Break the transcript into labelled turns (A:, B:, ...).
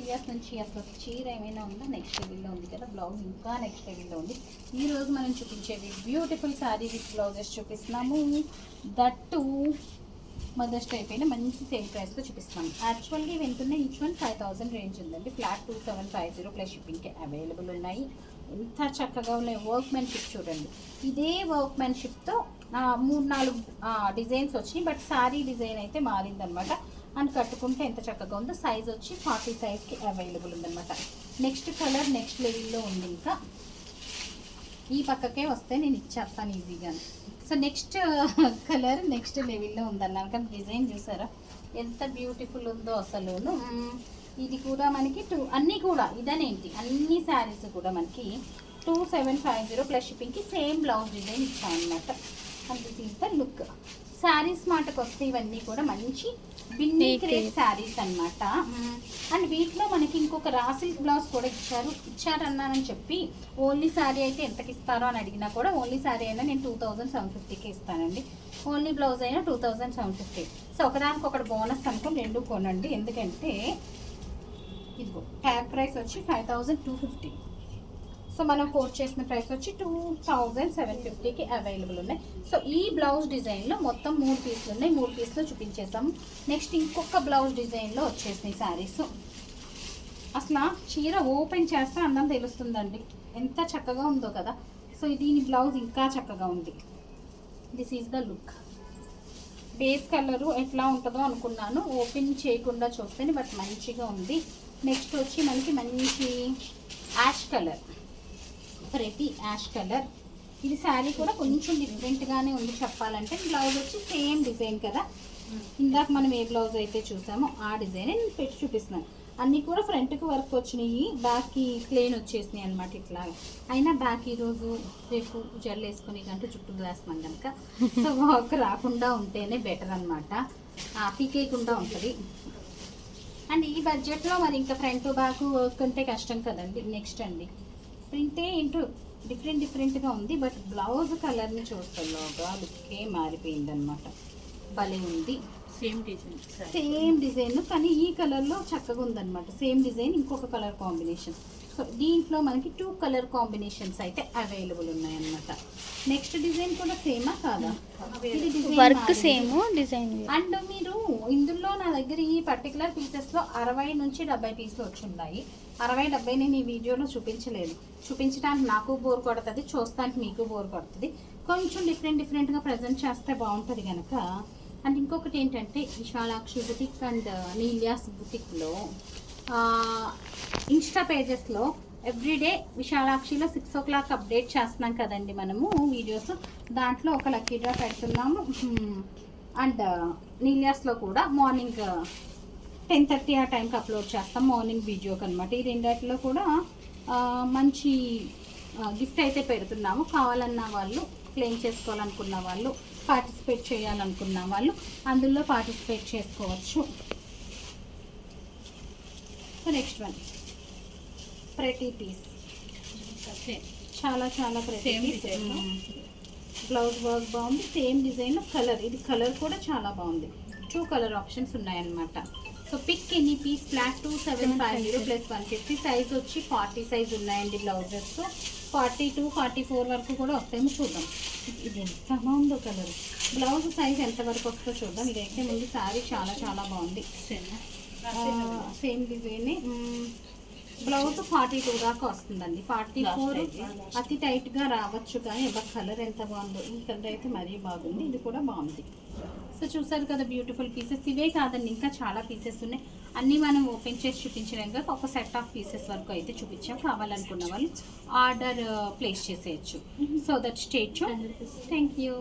A: Years నుంచి అసలు చీర ఏమైనా ఉందా నెక్స్ట్ లెవెల్లో ఉంది కదా, బ్లౌజ్ ఇంకా నెక్స్ట్ లెవెల్లో ఉంది. ఈరోజు మనం చూపించేవి బ్యూటిఫుల్ శారీ విత్ బ్లౌజెస్ చూపిస్తున్నాము. దట్టు మదర్స్ టైప్ అయినా మంచి సేమ్ ప్రైస్లో చూపిస్తున్నాం. యాక్చువల్గా ఇవి ఎంతున్నాయి, ఈచ్ వన్ 5000 రేంజ్ ఉందండి. ఫ్లాట్ 2750 ప్లస్ షిప్పింగ్కి అవైలబుల్ ఉన్నాయి. ఎంత చక్కగా ఉన్నాయి. వర్క్మెన్షిప్ చూడండి, ఇదే వర్క్మెన్షిప్తో 3-4 డిజైన్స్ వచ్చినాయి. బట్ శారీ డిజైన్ అయితే మారిందనమాట. అండ్ కట్టుకుంటే ఎంత చక్కగా ఉందో. సైజ్ వచ్చి 40 సైజ్కి అవైలబుల్ ఉందన్నమాట. నెక్స్ట్ కలర్ నెక్స్ట్ లెవెల్లో ఉంది. ఇంకా ఈ పక్కకే వస్తే నేను ఇచ్చేస్తాను ఈజీగానే. సో నెక్స్ట్ కలర్ నెక్స్ట్ లెవెల్లో ఉందన్నాను కానీ డిజైన్ చూసారా ఎంత బ్యూటిఫుల్ ఉందో అసలు. ఇది కూడా మనకి అన్నీ కూడా ఇదనేంటి అన్ని శారీస్ కూడా మనకి 2750 ప్లస్ షిప్పింగ్కి సేమ్ బ్లౌజ్ డిజైన్ ఇచ్చామన్నమాట. And this is the look. Saris మాటకు వస్తే ఇవన్నీ కూడా మంచి బిన్నీ క్రేప్ శారీస్ అనమాట. అండ్ వీటిలో మనకి ఇంకొక రాసిల్క్ బ్లౌజ్ కూడా ఇచ్చారన్నానని చెప్పి ఓన్లీ శారీ అయితే ఎంతకి ఇస్తారో అని అడిగినా కూడా ఓన్లీ శారీ అయినా నేను 2750కి ఇస్తానండి. ఓన్లీ బ్లౌజ్ అయినా 2750. సో ఒకదానికి ఒకటి బోనస్ అనుకుని 2 కొనండి. ఎందుకంటే ఇదిగో ట్యాగ్ ప్రైస్ వచ్చి 5250. సో మనం కోట్ చేసిన ప్రైస్ వచ్చి 2750కి అవైలబుల్ ఉన్నాయి. సో ఈ బ్లౌజ్ డిజైన్లో మొత్తం 3 పీసులు ఉన్నాయి. 3 పీసులు చూపించేసాము. నెక్స్ట్ ఇంకొక బ్లౌజ్ డిజైన్లో వచ్చేసినాయి శారీస్. అసలు చీర ఓపెన్ చేస్తే అందం తెలుస్తుందండి ఎంత చక్కగా ఉందో కదా. సో దీని బ్లౌజ్ ఇంకా చక్కగా ఉంది. This is the look. Base colour ఎట్లా ఉంటుందో అనుకున్నాను ఓపెన్ చేయకుండా చూస్తేనే, బట్ మంచిగా ఉంది. నెక్స్ట్ వచ్చి మనకి మంచి యాష్ కలర్, ప్రతి యాష్ కలర్. ఇది శారీ కూడా కొంచెం డిఫరెంట్గానే ఉంది చెప్పాలంటే. బ్లౌజ్ వచ్చి సేమ్ డిజైన్ కదా, ఇందాక మనం ఏ బ్లౌజ్ అయితే చూసామో ఆ డిజైన్ నేను పెట్టి చూపిస్తున్నాను. అన్నీ కూడా ఫ్రంట్కి వర్క్ వచ్చినాయి, బ్యాక్కి ప్లెయిన్ వచ్చేసినాయి అనమాట. ఇట్లా అయినా బ్యాక్ ఈరోజు రేపు జల్ వేసుకుని గంట చుట్టూ వేస్తున్నాం కనుక సో వర్క్ రాకుండా ఉంటేనే బెటర్ అనమాట, పీకేయకుండా ఉంటుంది. అండ్ ఈ బడ్జెట్లో మరి ఇంకా ఫ్రంట్ బ్యాక్ వర్క్ అంటే కష్టం కదండి. నెక్స్ట్ అండి ప్రింటే ఏంటో డిఫరెంట్గా ఉంది. బట్ బ్లౌజ్ కలర్ని చూస్తలోగా లుక్కే మారిపోయింది అనమాట. భలే ఉంది. సేమ్ డిజైన్ కానీ ఈ కలర్లో చక్కగా ఉందన్నమాట. సేమ్ డిజైన్ ఇంకొక కలర్ కాంబినేషన్. సో దీంట్లో మనకి 2 కలర్ కాంబినేషన్స్ అయితే అవైలబుల్ ఉన్నాయన్నమాట. నెక్స్ట్ డిజైన్ కూడా సేమా కాదా,
B: వర్క్ సేమ్ డిజైన్.
A: అండ్ మీరు ఇందులో నా దగ్గర ఈ పర్టికులర్ పీసెస్లో 60 నుంచి 70 పీసులు వచ్చి ఉన్నాయి. 60-70 నేను ఈ వీడియోలో చూపించలేదు. చూపించడానికి నాకు బోర్ కొడుతుంది, చూస్తానికి మీకు బోర్ కొడుతుంది. కొంచెం డిఫరెంట్గా ప్రజెంట్ చేస్తే బాగుంటుంది కనుక. అండ్ ఇంకొకటి ఏంటంటే విశాలాక్షి బుటిక్ అండ్ నీలియాస్ బుటిక్లో ఇన్స్టా పేజెస్లో ఎవ్రీడే విశాలాక్షిలో 6 o'clock అప్డేట్ చేస్తున్నాం కదండి మనము వీడియోస్. దాంట్లో ఒక లక్కీ డ్రా పెడుతున్నాము. అండ్ నీలియాస్లో కూడా మార్నింగ్ 10:30 ఆ టైంకి అప్లోడ్ చేస్తాం, మార్నింగ్ వీడియోకి అనమాట. ఈ రెండిట్లో కూడా మంచి గిఫ్ట్ అయితే పెడుతున్నాము. కావాలన్న వాళ్ళు, క్లెయిమ్ చేసుకోవాలనుకున్న వాళ్ళు, పార్టిసిపేట్ చేయాలనుకున్న వాళ్ళు అందులో పార్టిసిపేట్ చేసుకోవచ్చు. సో నెక్స్ట్ వన్ ప్రతి పీస్ చాలా ప్రతి పీస్. బ్లౌజ్ వర్క్ బాగుంది, సేమ్ డిజైన్. కలర్ ఇది కలర్ కూడా చాలా బాగుంది. 2 కలర్ ఆప్షన్స్ ఉన్నాయన్నమాట. So pick any piece flat 2750 plus 150. Size వచ్చి 40 సైజ్ ఉన్నాయండి బ్లౌజెస్. 42-44 వరకు కూడా వస్తాయేమో చూద్దాం. ఇది ఎంత బాగుందో కలర్. బ్లౌజ్ సైజ్ ఎంత వరకు వస్తుందో చూద్దాం. ఇదైతే ముందు శారీ చాలా బాగుంది. Same design. బ్లౌజ్ 42 దాకా వస్తుందండి. 44 అతి టైట్గా రావచ్చు కానీ కలర్ ఎంత బాగుందో. ఈ కలర్ అయితే మరీ బాగుంది. ఇది కూడా బాగుంది. సో చూసారు కదా బ్యూటిఫుల్ పీసెస్. ఇవే కాదండి ఇంకా చాలా పీసెస్ ఉన్నాయి. అన్నీ మనం ఓపెన్ చేసి చూపించలేం కదా, ఒక సెట్ ఆఫ్ పీసెస్ వరకు అయితే చూపించాం. కావాలనుకున్న వాళ్ళు ఆర్డర్ ప్లేస్ చేసేయచ్చు. So that stay tuned. Thank you.